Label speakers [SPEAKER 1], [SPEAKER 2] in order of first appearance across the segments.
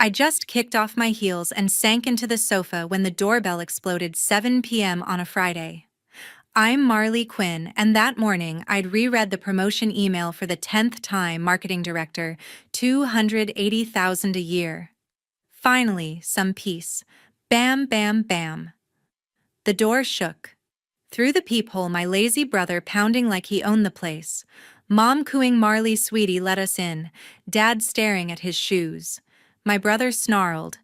[SPEAKER 1] I just kicked off my heels and sank into the sofa when the doorbell exploded 7 p.m. on a Friday. I'm Marley Quinn, and that morning I'd reread the promotion email for the 10th time. Marketing director, $280,000 a year. Finally, some peace. Bam, bam, bam. The door shook. Through the peephole, my lazy brother pounding like he owned the place. Mom cooing, "Marley, sweetie, let us in." Dad staring at his shoes. My brother snarled,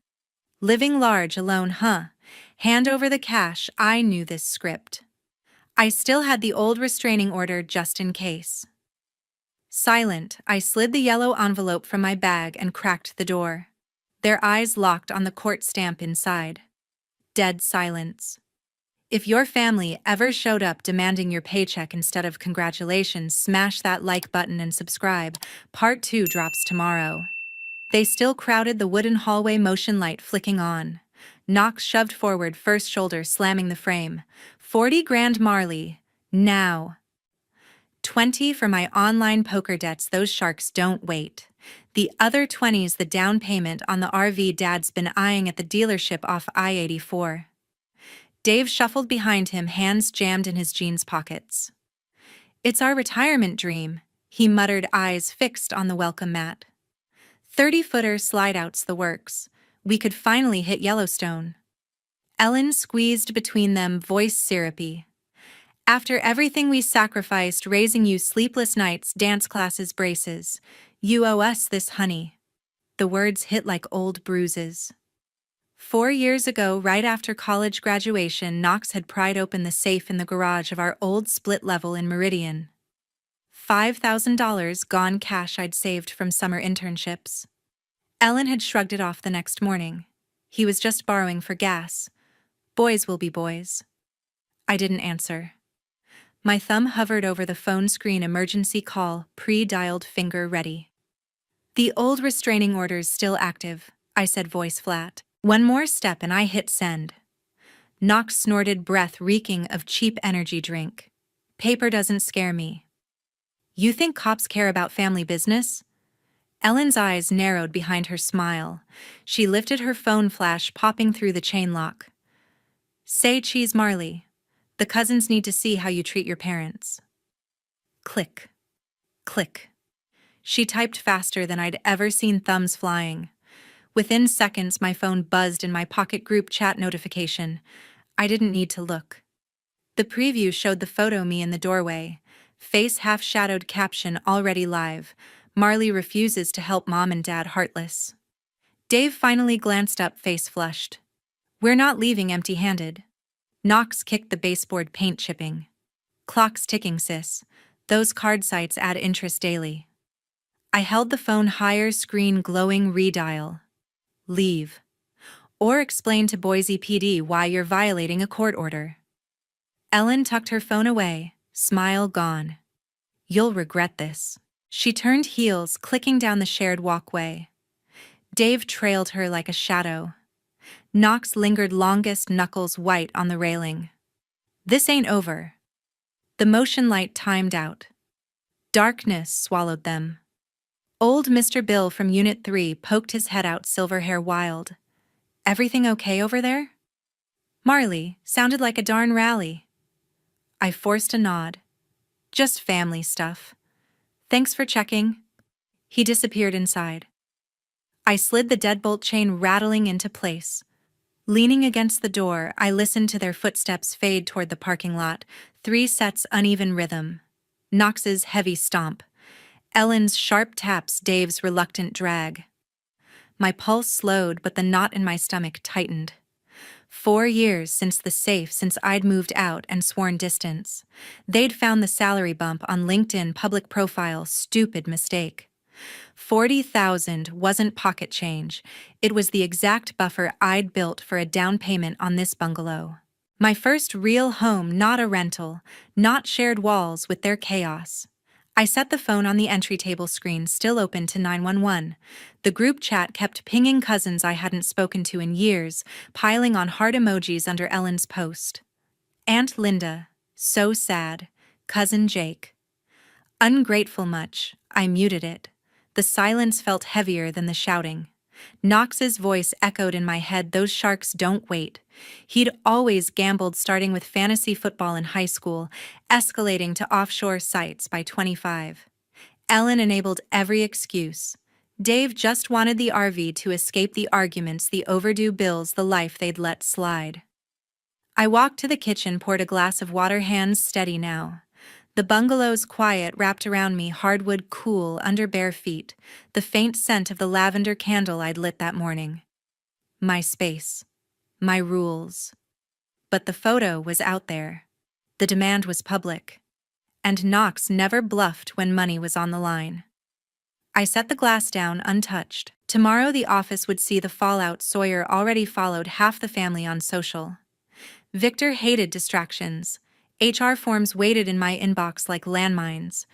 [SPEAKER 1] "Living large alone, huh? Hand over the cash." I knew this script. I still had the old restraining order just in case. Silent, I slid the yellow envelope from my bag and cracked the door. Their eyes locked on the court stamp inside. Dead silence. If your family ever showed up demanding your paycheck instead of congratulations, smash that like button and subscribe. Part 2 drops tomorrow. They still crowded the wooden hallway, motion light flicking on. Knox shoved forward, first shoulder slamming the frame. 40 grand, Marley. Now. 20 for my online poker debts, those sharks don't wait. The other 20's the down payment on the RV Dad's been eyeing at the dealership off I-84. Dave shuffled behind him, hands jammed in his jeans pockets. "It's our retirement dream," he muttered, eyes fixed on the welcome mat. 30-footer slide-outs, the works. We could finally hit Yellowstone. Ellen squeezed between them, voice syrupy. "After everything we sacrificed, raising you, sleepless nights, dance classes, braces. You owe us this, honey." The words hit like old bruises. 4 years ago, right after college graduation, Knox had pried open the safe in the garage of our old split level in Meridian. $5,000 gone, cash I'd saved from summer internships. Ellen had shrugged it off the next morning. He was just borrowing for gas. Boys will be boys. I didn't answer. My thumb hovered over the phone screen, emergency call, pre-dialed, finger ready. "The old restraining order's still active," I said, voice flat. One more step and I hit send. Knox snorted, breath reeking of cheap energy drink. "Paper doesn't scare me." "You think cops care about family business?" Ellen's eyes narrowed behind her smile. She lifted her phone, flash popping through the chain lock. "Say cheese, Marley. The cousins need to see how you treat your parents." Click. Click. She typed faster than I'd ever seen, thumbs flying. Within seconds, my phone buzzed in my pocket, group chat notification. I didn't need to look. The preview showed the photo, me in the doorway. Face half-shadowed, caption already live. "Marley refuses to help mom and dad, heartless." Dave finally glanced up, face flushed. "We're not leaving empty-handed." Knox kicked the baseboard, paint chipping. "Clock's ticking, sis. Those card sites add interest daily." I held the phone higher, screen glowing, redial. "Leave. Or explain to Boise PD why you're violating a court order." Ellen tucked her phone away, smile gone. "You'll regret this." She turned heels, clicking down the shared walkway. Dave trailed her like a shadow. Knox lingered longest, knuckles white on the railing. "This ain't over." The motion light timed out. Darkness swallowed them. Old Mr. Bill from Unit 3 poked his head out, silver hair wild. "Everything okay over there?" "Marley, sounded like a darn rally." I forced a nod. "Just family stuff. Thanks for checking." He disappeared inside. I slid the deadbolt chain rattling into place. Leaning against the door, I listened to their footsteps fade toward the parking lot. 3 sets, uneven rhythm. Knox's heavy stomp. Ellen's sharp taps, Dave's reluctant drag. My pulse slowed, but the knot in my stomach tightened. 4 years since the safe, since I'd moved out and sworn distance. They'd found the salary bump on LinkedIn, public profile, stupid mistake. 40,000 wasn't pocket change. It was the exact buffer I'd built for a down payment on this bungalow. My first real home, not a rental, not shared walls with their chaos. I set the phone on the entry table screen, still open, to 911. The group chat kept pinging, cousins I hadn't spoken to in years, piling on heart emojis under Ellen's post. Aunt Linda, so sad. Cousin Jake. Ungrateful much. I muted it. The silence felt heavier than the shouting. Knox's voice echoed in my head, those sharks don't wait. He'd always gambled, starting with fantasy football in high school, escalating to offshore sites by 25. Ellen enabled every excuse. Dave just wanted the RV to escape the arguments, the overdue bills, the life they'd let slide. I walked to the kitchen, poured a glass of water, hands steady now. The bungalow's quiet wrapped around me, hardwood cool under bare feet, the faint scent of the lavender candle I'd lit that morning. My space. My rules. But the photo was out there. The demand was public. And Knox never bluffed when money was on the line. I set the glass down untouched. Tomorrow the office would see the fallout. Sawyer already followed half the family on social. Victor hated distractions. HR forms waited in my inbox like landmines.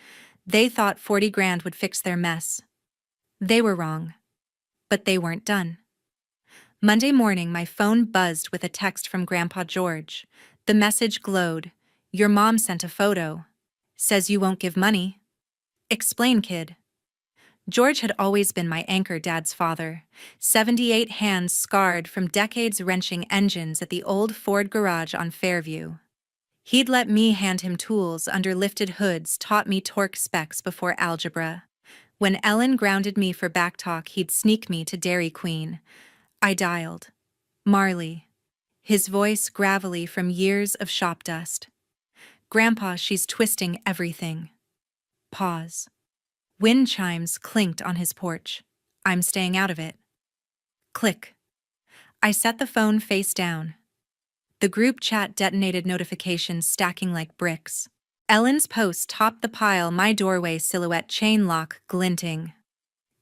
[SPEAKER 1] They thought 40 grand would fix their mess. They were wrong. But they weren't done. Monday morning, my phone buzzed with a text from Grandpa George. The message glowed. Your mom sent a photo. Says you won't give money. Explain, kid. George had always been my anchor, Dad's father. 78 hands scarred from decades wrenching engines at the old Ford garage on Fairview. He'd let me hand him tools under lifted hoods, taught me torque specs before algebra. When Ellen grounded me for backtalk, he'd sneak me to Dairy Queen. I dialed. Marley. His voice gravelly from years of shop dust. Grandpa, she's twisting everything. Pause. Wind chimes clinked on his porch. I'm staying out of it. Click. I set the phone face down. The group chat detonated, notifications stacking like bricks. Ellen's post topped the pile, my doorway silhouette, chain lock glinting.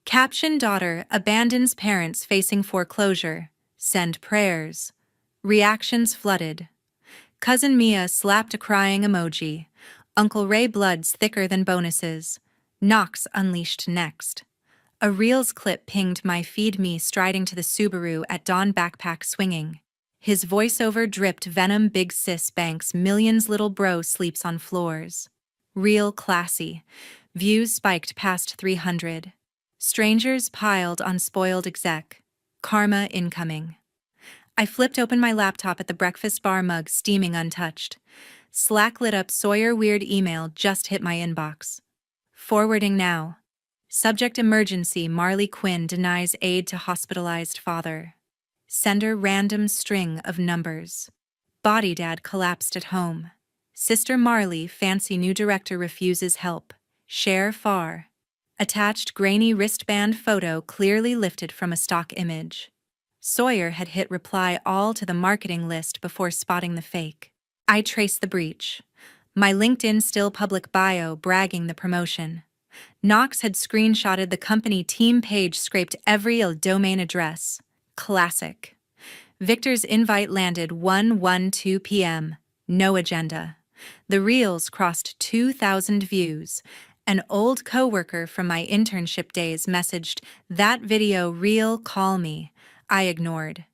[SPEAKER 1] Caption: daughter abandons parents facing foreclosure. Send prayers. Reactions flooded. Cousin Mia slapped a crying emoji. Uncle Ray blood's thicker than bonuses. Knox unleashed next. A Reels clip pinged my feed, me striding to the Subaru at dawn, backpack swinging. His voiceover dripped venom, big sis banks millions, little bro sleeps on floors. Real classy. Views spiked past 300. Strangers piled on spoiled exec. Karma incoming. I flipped open my laptop at the breakfast bar, mug steaming untouched. Slack lit up. Sawyer weird email just hit my inbox. Forwarding now. Subject: emergency. Marley Quinn denies aid to hospitalized father. Sender: random string of numbers. Body: dad collapsed at home. Sister Marley, fancy new director, refuses help. Share far. Attached: grainy wristband photo clearly lifted from a stock image. Sawyer had hit reply all to the marketing list before spotting the fake. I traced the breach. My LinkedIn still public bio bragging the promotion. Knox had screenshotted the company team page, scraped every domain address. Classic. Victor's invite landed 1:12 p.m. No agenda. The reels crossed 2,000 views. An old coworker from my internship days messaged, "That video reel, call me." I ignored.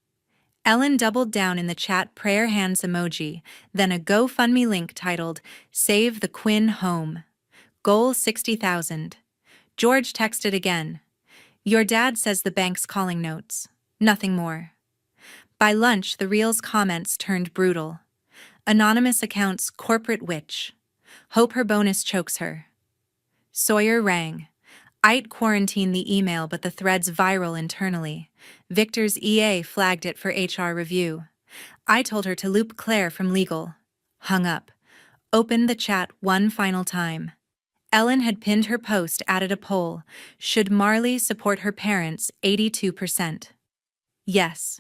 [SPEAKER 1] Ellen doubled down in the chat, prayer hands emoji, then a GoFundMe link titled, "Save the Quinn Home." Goal 60,000. George texted again. "Your dad says the bank's calling, notes." Nothing more. By lunch, the reel's comments turned brutal. Anonymous accounts: corporate witch. Hope her bonus chokes her. Sawyer rang. I'd quarantined the email, but the thread's viral internally. Victor's EA flagged it for HR review. I told her to loop Claire from legal. Hung up. Opened the chat one final time. Ellen had pinned her post, added a poll. Should Marley support her parents? 82%. Yes.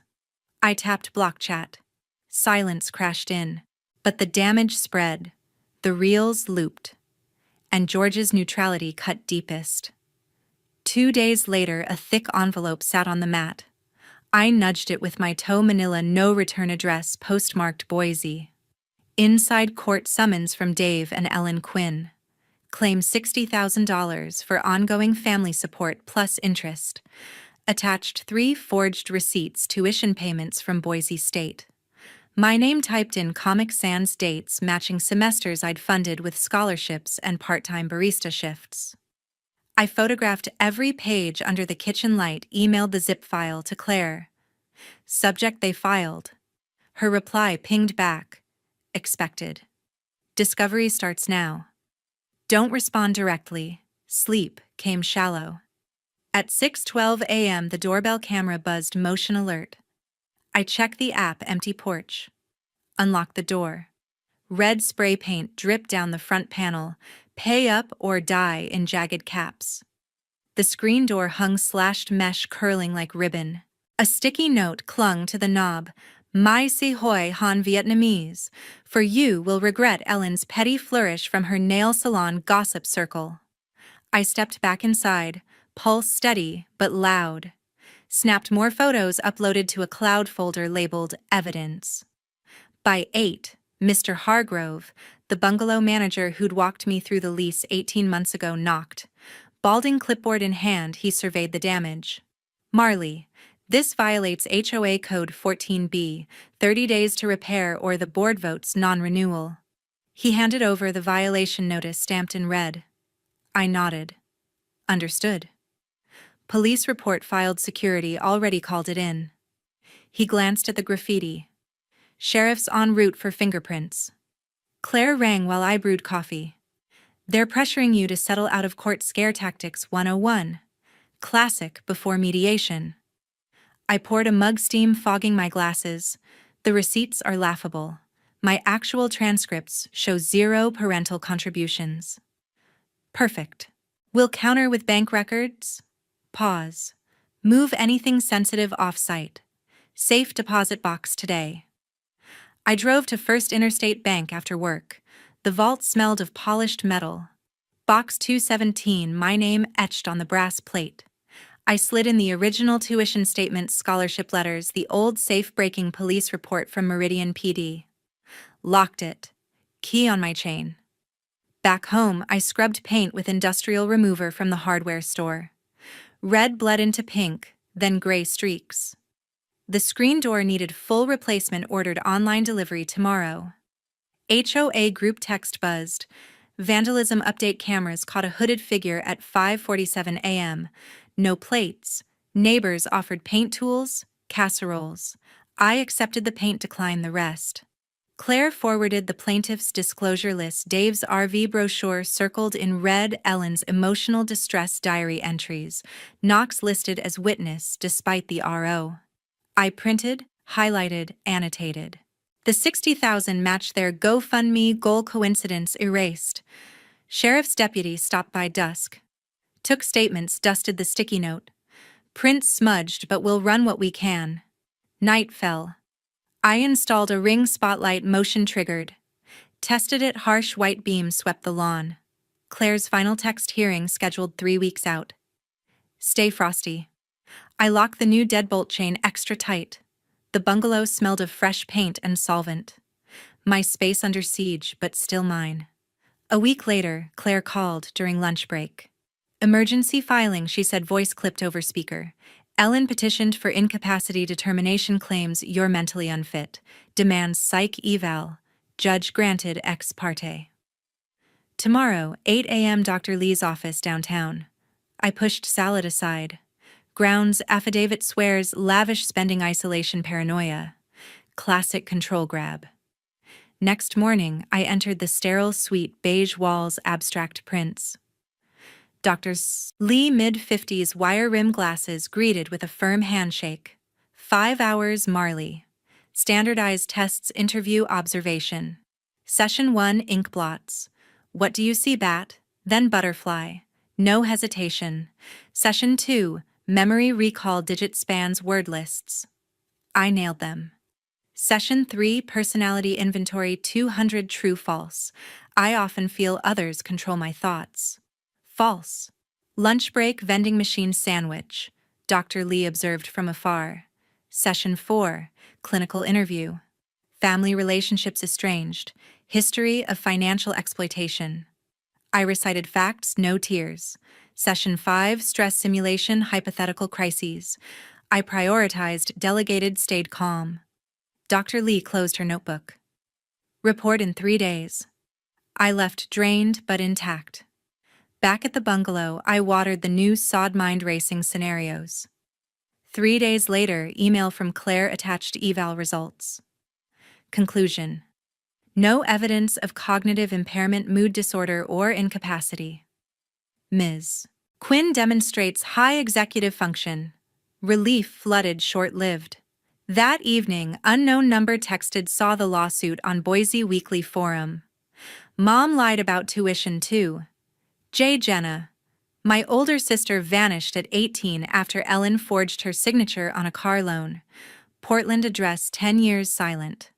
[SPEAKER 1] I tapped block chat. Silence crashed in. But the damage spread. The reels looped. And George's neutrality cut deepest. 2 days later, a thick envelope sat on the mat. I nudged it with my toe. Manila, no return address, postmarked Boise. Inside: court summons from Dave and Ellen Quinn. Claim $60,000 for ongoing family support plus interest. Attached 3 forged receipts: tuition payments from Boise State. My name typed in, Comic Sans dates matching semesters I'd funded with scholarships and part-time barista shifts. I photographed every page under the kitchen light, emailed the zip file to Claire. Subject: they filed. Her reply pinged back. Expected. Discovery starts now. Don't respond directly. Sleep came shallow. At 6:12 a.m. the doorbell camera buzzed motion alert. I check the app, empty porch. Unlock the door. Red spray paint dripped down the front panel, pay up or die in jagged caps. The screen door hung slashed mesh curling like ribbon. A sticky note clung to the knob. Mai si hoi han Vietnamese. For you will regret Ellen's petty flourish from her nail salon gossip circle. I stepped back inside, pulse steady but loud. Snapped more photos, uploaded to a cloud folder labeled Evidence. By 8, Mr. Hargrove, the bungalow manager who'd walked me through the lease 18 months ago, knocked. Balding clipboard in hand, he surveyed the damage. Marley, this violates HOA Code 14B, 30 days to repair or the board votes non-renewal. He handed over the violation notice stamped in red. I nodded. Understood. Police report filed, security already called it in. He glanced at the graffiti. Sheriff's en route for fingerprints. Claire rang while I brewed coffee. They're pressuring you to settle out of court, scare tactics 101. Classic before mediation. I poured a mug, steam fogging my glasses. The receipts are laughable. My actual transcripts show 0 parental contributions. Perfect. We'll counter with bank records. Pause. Move anything sensitive off-site. Safe deposit box today. I drove to First Interstate Bank after work. The vault smelled of polished metal. Box 217, my name etched on the brass plate. I slid in the original tuition statement, scholarship letters, the old safe-breaking police report from Meridian PD. Locked it. Key on my chain. Back home, I scrubbed paint with industrial remover from the hardware store. Red bled into pink, then gray streaks. The screen door needed full replacement, ordered online delivery tomorrow. HOA group text buzzed. Vandalism update, cameras caught a hooded figure at 5:47 a.m. No plates. Neighbors offered paint tools, casseroles. I accepted the paint, declined the rest. Claire forwarded the plaintiff's disclosure list, Dave's RV brochure circled in red, Ellen's emotional distress diary entries, Knox listed as witness despite the RO. I printed, highlighted, annotated. The $60,000 matched their GoFundMe goal, coincidence erased. Sheriff's deputy stopped by dusk. Took statements, dusted the sticky note. Print smudged, but we'll run what we can. Night fell. I installed a ring spotlight, motion triggered. Tested it, harsh white beam swept the lawn. Claire's final text, hearing scheduled 3 weeks out. Stay frosty. I locked the new deadbolt chain extra tight. The bungalow smelled of fresh paint and solvent. My space under siege, but still mine. A week later, Claire called during lunch break. Emergency filing, she said, voice clipped over speaker. Ellen petitioned for incapacity determination, claims you're mentally unfit. Demands psych eval. Judge granted ex parte. Tomorrow, 8 a.m. Dr. Lee's office downtown. I pushed salad aside. Grounds affidavit swears lavish spending, isolation, paranoia. Classic control grab. Next morning, I entered the sterile suite, beige walls, abstract prints. Dr. Lee, mid-50s, wire rim glasses, greeted with a firm handshake. 5 hours, Marley. Standardized tests, interview, observation. Session 1, ink blots. What do you see, bat? Then butterfly. No hesitation. Session 2, memory recall, digit spans, word lists. I nailed them. Session 3, personality inventory, 200 true false. I often feel others control my thoughts. False. Lunch break, vending machine sandwich. Dr. Lee observed from afar. Session 4, clinical interview. Family relationships estranged. History of financial exploitation. I recited facts, no tears. Session 5, stress simulation, hypothetical crises. I prioritized, delegated, stayed calm. Dr. Lee closed her notebook. Report in 3 days. I left drained but intact. Back at the bungalow, I watered the new sod mind racing scenarios. 3 days later, email from Claire attached eval results. Conclusion: no evidence of cognitive impairment, mood disorder, or incapacity. Ms. Quinn demonstrates high executive function. Relief flooded short-lived. That evening, unknown number texted saw the lawsuit on Boise Weekly Forum. Mom lied about tuition too. J. Jenna. My older sister vanished at 18 after Ellen forged her signature on a car loan. Portland address 10 years silent.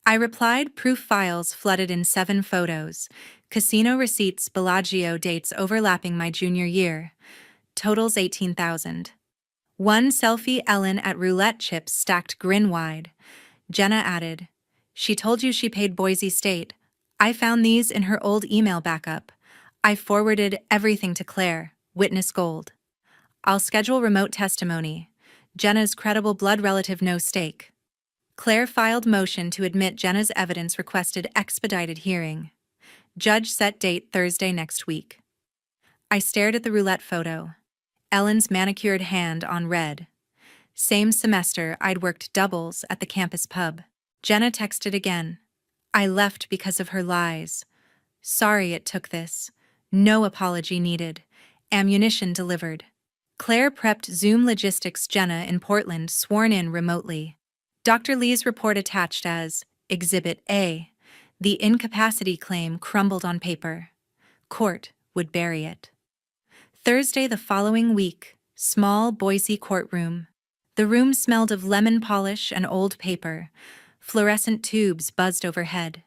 [SPEAKER 1] I replied, proof files flooded in 7 photos. Casino receipts, Bellagio dates overlapping my junior year. Totals 18,000. One selfie, Ellen at roulette chips stacked grin wide. Jenna added, she told you she paid Boise State. I found these in her old email backup. I forwarded everything to Claire, witness gold. I'll schedule remote testimony. Jenna's credible blood relative, no stake. Claire filed motion to admit Jenna's evidence, requested expedited hearing. Judge set date Thursday next week. I stared at the roulette photo. Ellen's manicured hand on red. Same semester, I'd worked doubles at the campus pub. Jenna texted again. I left because of her lies. Sorry it took this. No apology needed. Ammunition delivered. Claire prepped Zoom logistics. Jenna in Portland, sworn in remotely. Dr. Lee's report attached as Exhibit A. The incapacity claim crumbled on paper. Court would bury it. Thursday the following week, small Boise courtroom. The room smelled of lemon polish and old paper. Fluorescent tubes buzzed overhead.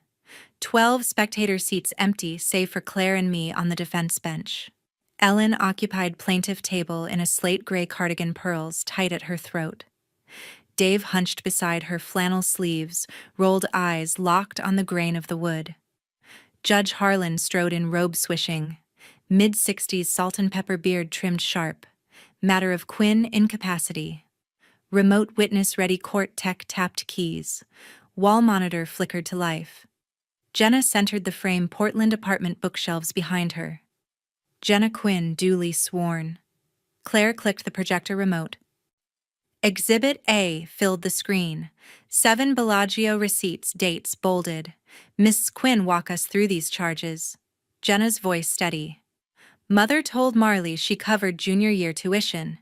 [SPEAKER 1] 12 spectator seats empty save for Claire and me on the defense bench. Ellen occupied plaintiff table in a slate gray cardigan, pearls tight at her throat. Dave hunched beside her, flannel sleeves, rolled eyes locked on the grain of the wood. Judge Harlan strode in, robe swishing. Mid-60s, salt and pepper beard trimmed sharp. Matter of Quinn incapacity. Remote witness ready, court tech tapped keys. Wall monitor flickered to life. Jenna centered the frame, Portland apartment bookshelves behind her. Jenna Quinn duly sworn. Claire clicked the projector remote. Exhibit A filled the screen. 7 Bellagio receipts, dates bolded. Miss Quinn, walk us through these charges. Jenna's voice steady. Mother told Marley she covered junior year tuition.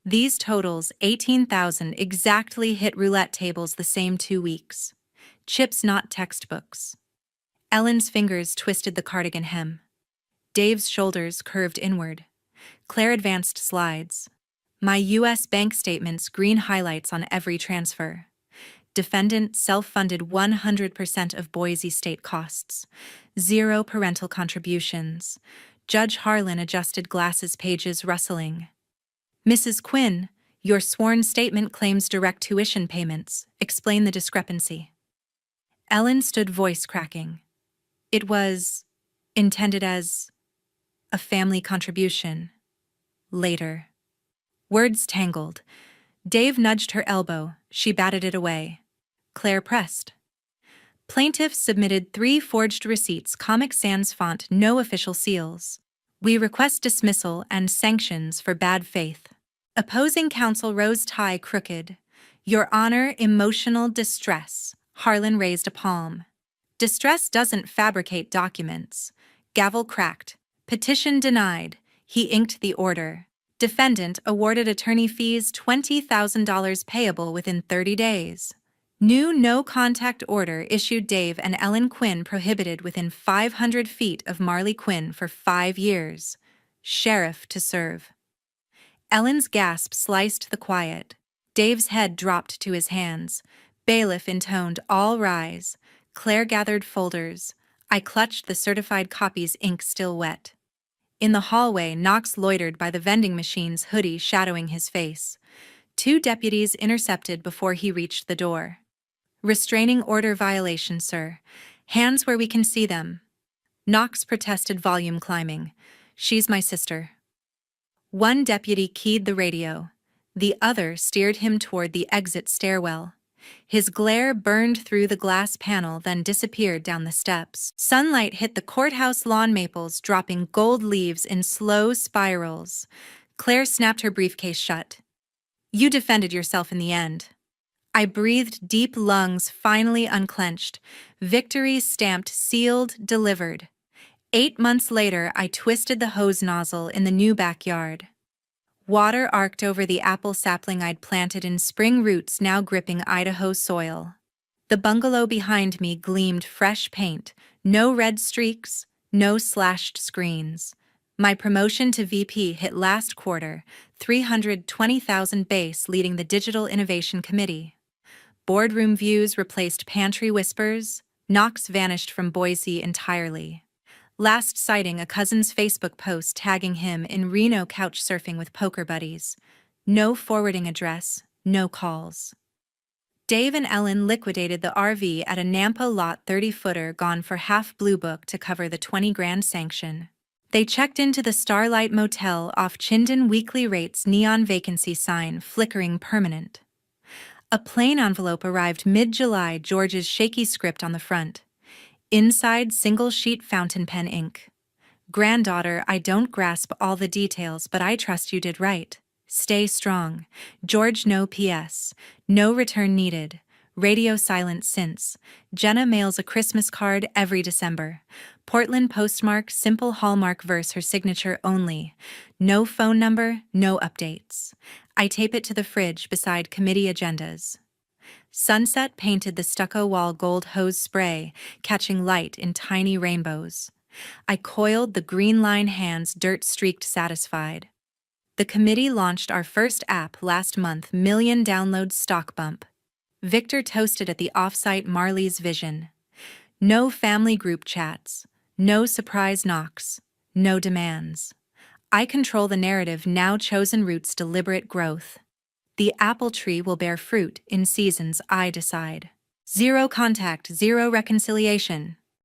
[SPEAKER 1] These totals, 18,000, exactly hit roulette tables the same 2 weeks. Chips, not textbooks. Ellen's fingers twisted the cardigan hem. Dave's shoulders curved inward. Claire advanced slides. My U.S. bank statements, green highlights on every transfer. Defendant self-funded 100% of Boise State costs. 0 parental contributions. Judge Harlan adjusted glasses, pages rustling. Mrs. Quinn, your sworn statement claims direct tuition payments. Explain the discrepancy. Ellen stood, voice cracking. It was intended as a family contribution. Later. Words tangled. Dave nudged her elbow. She batted it away. Claire pressed. Plaintiff submitted 3 forged receipts, Comic Sans font, no official seals. We request dismissal and sanctions for bad faith. Opposing counsel rose, tie crooked. Your Honor, emotional distress. Harlan raised a palm. Distress doesn't fabricate documents. Gavel cracked. Petition denied. He inked the order. Defendant awarded attorney fees, $20,000 payable within 30 days. New no-contact order issued. Dave and Ellen Quinn prohibited within 500 feet of Marley Quinn for 5 years. Sheriff to serve. Ellen's gasp sliced the quiet. Dave's head dropped to his hands. Bailiff intoned, all rise. Claire gathered folders. I clutched the certified copies, ink still wet. In the hallway, Knox loitered by the vending machines, hoodie shadowing his face. 2 deputies intercepted before he reached the door. Restraining order violation, sir. Hands where we can see them. Knox protested, volume climbing. She's my sister. One deputy keyed the radio. The other steered him toward the exit stairwell. His glare burned through the glass panel, then disappeared down the steps. Sunlight hit the courthouse lawn maples, dropping gold leaves in slow spirals. Claire snapped her briefcase shut. You defended yourself in the end. I breathed deep, lungs finally unclenched. Victory stamped, sealed, delivered. 8 months later, I twisted the hose nozzle in the new backyard. Water arced over the apple sapling I'd planted in spring, roots now gripping Idaho soil. The bungalow behind me gleamed fresh paint, no red streaks, no slashed screens. My promotion to VP hit last quarter, 320,000 base, leading the Digital Innovation Committee. Boardroom views replaced pantry whispers. Knox vanished from Boise entirely. Last sighting, a cousin's Facebook post tagging him in Reno couch surfing with poker buddies. No forwarding address, no calls. Dave and Ellen liquidated the RV at a Nampa lot, 30-footer, gone for half Blue Book to cover the 20 grand sanction. They checked into the Starlight Motel off Chinden, weekly rates, neon vacancy sign flickering permanent. A plain envelope arrived mid-July, George's shaky script on the front. Inside, single-sheet fountain pen ink. Granddaughter, I don't grasp all the details, but I trust you did right. Stay strong. George, no PS. No return needed. Radio silent since. Jenna mails a Christmas card every December. Portland postmark, simple Hallmark verse, her signature only. No phone number, no updates. I tape it to the fridge beside committee agendas. Sunset painted the stucco wall gold hose spray, catching light in tiny rainbows. I coiled the green line hands, dirt-streaked, satisfied. The committee launched our first app last month, million downloads, stock bump. Victor toasted at the offsite Marley's vision. No family group chats, no surprise knocks, no demands. I control the narrative now, chosen routes, deliberate growth. The apple tree will bear fruit in seasons I decide. Zero contact, zero reconciliation.